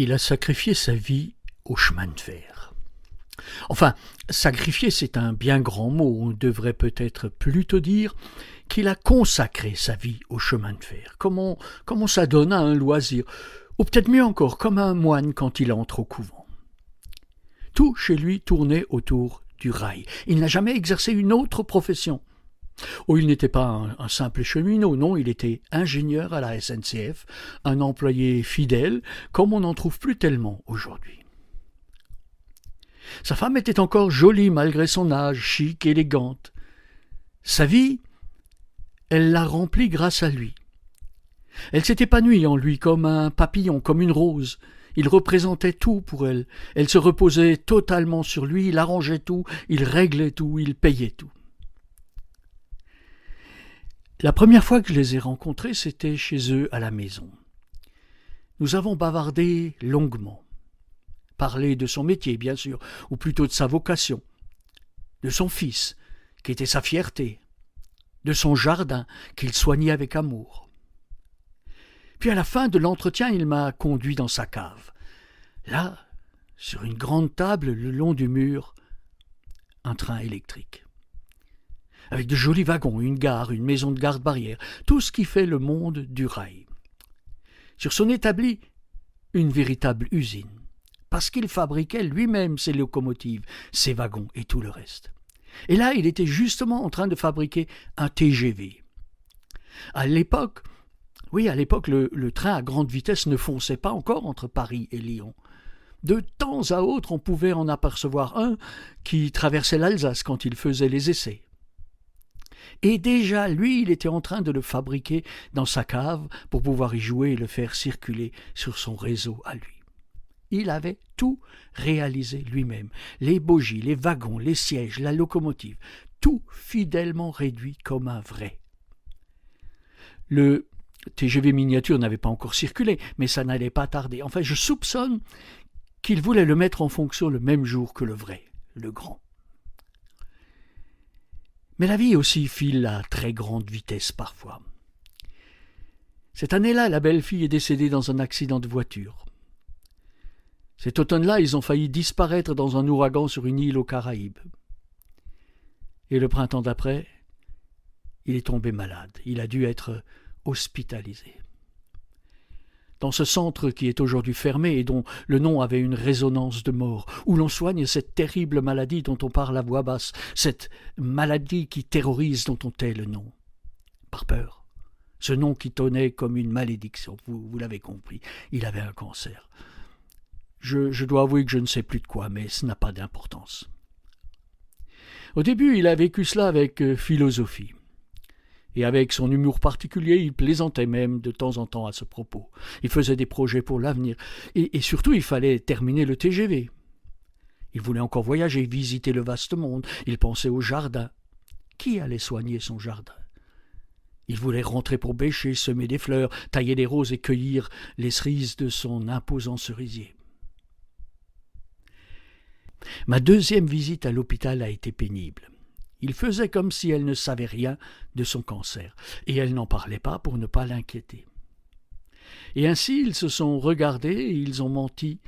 Il a sacrifié sa vie au chemin de fer. Enfin, sacrifier, c'est un bien grand mot. On devrait peut-être plutôt dire qu'il a consacré sa vie au chemin de fer, comme on s'adonne à un loisir, ou peut-être mieux encore, comme un moine quand il entre au couvent. Tout chez lui tournait autour du rail. Il n'a jamais exercé une autre profession. Oh, il n'était pas un simple cheminot, non, il était ingénieur à la SNCF, un employé fidèle, comme on n'en trouve plus tellement aujourd'hui. Sa femme était encore jolie malgré son âge, chic, élégante. Sa vie, elle l'a remplie grâce à lui. Elle s'est épanouie en lui comme un papillon, comme une rose. Il représentait tout pour elle. Elle se reposait totalement sur lui, il arrangeait tout, il réglait tout, il payait tout. La première fois que je les ai rencontrés, c'était chez eux à la maison. Nous avons bavardé longuement. Parlé de son métier, bien sûr, ou plutôt de sa vocation, de son fils, qui était sa fierté, de son jardin, qu'il soignait avec amour. Puis à la fin de l'entretien, il m'a conduit dans sa cave. Là, sur une grande table le long du mur, un train électrique. Avec de jolis wagons, une gare, une maison de garde-barrière, tout ce qui fait le monde du rail. Sur son établi, une véritable usine, parce qu'il fabriquait lui-même ses locomotives, ses wagons et tout le reste. Et là, il était justement en train de fabriquer un TGV. À l'époque, le train à grande vitesse ne fonçait pas encore entre Paris et Lyon. De temps à autre, on pouvait en apercevoir un qui traversait l'Alsace quand il faisait les essais. Et déjà, lui, il était en train de le fabriquer dans sa cave pour pouvoir y jouer et le faire circuler sur son réseau à lui. Il avait tout réalisé lui-même, les bogies, les wagons, les sièges, la locomotive, tout fidèlement réduit comme un vrai. Le TGV miniature n'avait pas encore circulé, mais ça n'allait pas tarder. Enfin, je soupçonne qu'il voulait le mettre en fonction le même jour que le vrai, le grand. Mais la vie aussi file à très grande vitesse parfois. Cette année-là, la belle-fille est décédée dans un accident de voiture. Cet automne-là, ils ont failli disparaître dans un ouragan sur une île aux Caraïbes. Et le printemps d'après, il est tombé malade. Il a dû être hospitalisé. Dans ce centre qui est aujourd'hui fermé et dont le nom avait une résonance de mort, où l'on soigne cette terrible maladie dont on parle à voix basse, cette maladie qui terrorise dont on tait le nom. Par peur. Ce nom qui tonnait comme une malédiction, vous l'avez compris, il avait un cancer. Je dois avouer que je ne sais plus de quoi, mais ce n'a pas d'importance. Au début, il a vécu cela avec philosophie. Et avec son humour particulier, il plaisantait même de temps en temps à ce propos. Il faisait des projets pour l'avenir. Et surtout, il fallait terminer le TGV. Il voulait encore voyager, visiter le vaste monde. Il pensait au jardin. Qui allait soigner son jardin? Il voulait rentrer pour bêcher, semer des fleurs, tailler des roses et cueillir les cerises de son imposant cerisier. Ma deuxième visite à l'hôpital a été pénible. Il faisait comme si elle ne savait rien de son cancer, et elle n'en parlait pas pour ne pas l'inquiéter. Et ainsi ils se sont regardés et ils ont menti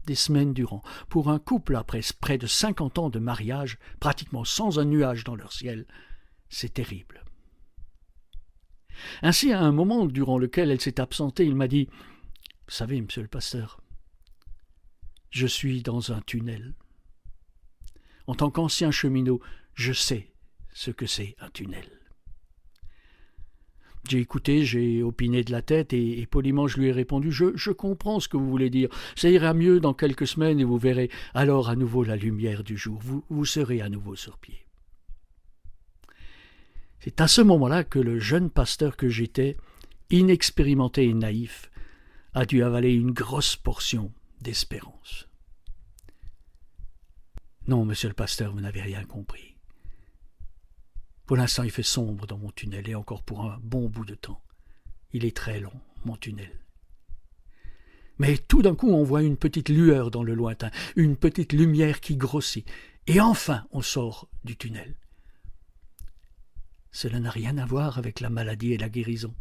des semaines durant. Pour un couple après près de 50 ans de mariage, pratiquement sans un nuage dans leur ciel, c'est terrible. Ainsi, à un moment durant lequel elle s'est absentée, il m'a dit « Vous savez, monsieur le pasteur, je suis dans un tunnel. En tant qu'ancien cheminot, je sais ce que c'est un tunnel. » J'ai écouté, j'ai opiné de la tête et poliment je lui ai répondu « Je comprends ce que vous voulez dire. Ça ira mieux dans quelques semaines et vous verrez alors à nouveau la lumière du jour. Vous serez à nouveau sur pied. » C'est à ce moment-là que le jeune pasteur que j'étais, inexpérimenté et naïf, a dû avaler une grosse portion d'espérance. Non, monsieur le pasteur, vous n'avez rien compris. Pour l'instant, il fait sombre dans mon tunnel, et encore pour un bon bout de temps. Il est très long, mon tunnel. Mais tout d'un coup, on voit une petite lueur dans le lointain, une petite lumière qui grossit, et enfin, on sort du tunnel. Cela n'a rien à voir avec la maladie et la guérison.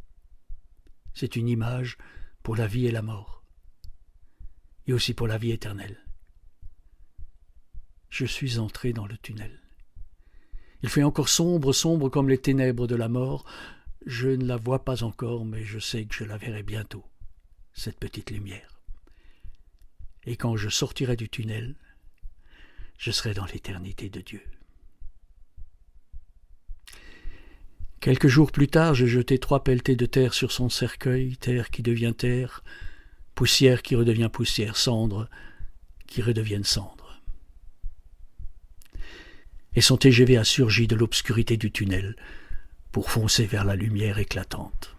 C'est une image pour la vie et la mort. et aussi pour la vie éternelle. Je suis entré dans le tunnel. Il fait encore sombre, sombre comme les ténèbres de la mort. Je ne la vois pas encore, mais je sais que je la verrai bientôt, cette petite lumière. Et quand je sortirai du tunnel, je serai dans l'éternité de Dieu. Quelques jours plus tard, j'ai jeté 3 pelletées de terre sur son cercueil, terre qui devient terre, poussière qui redevient poussière, cendre qui redeviennent cendre. Et son TGV a surgi de l'obscurité du tunnel pour foncer vers la lumière éclatante.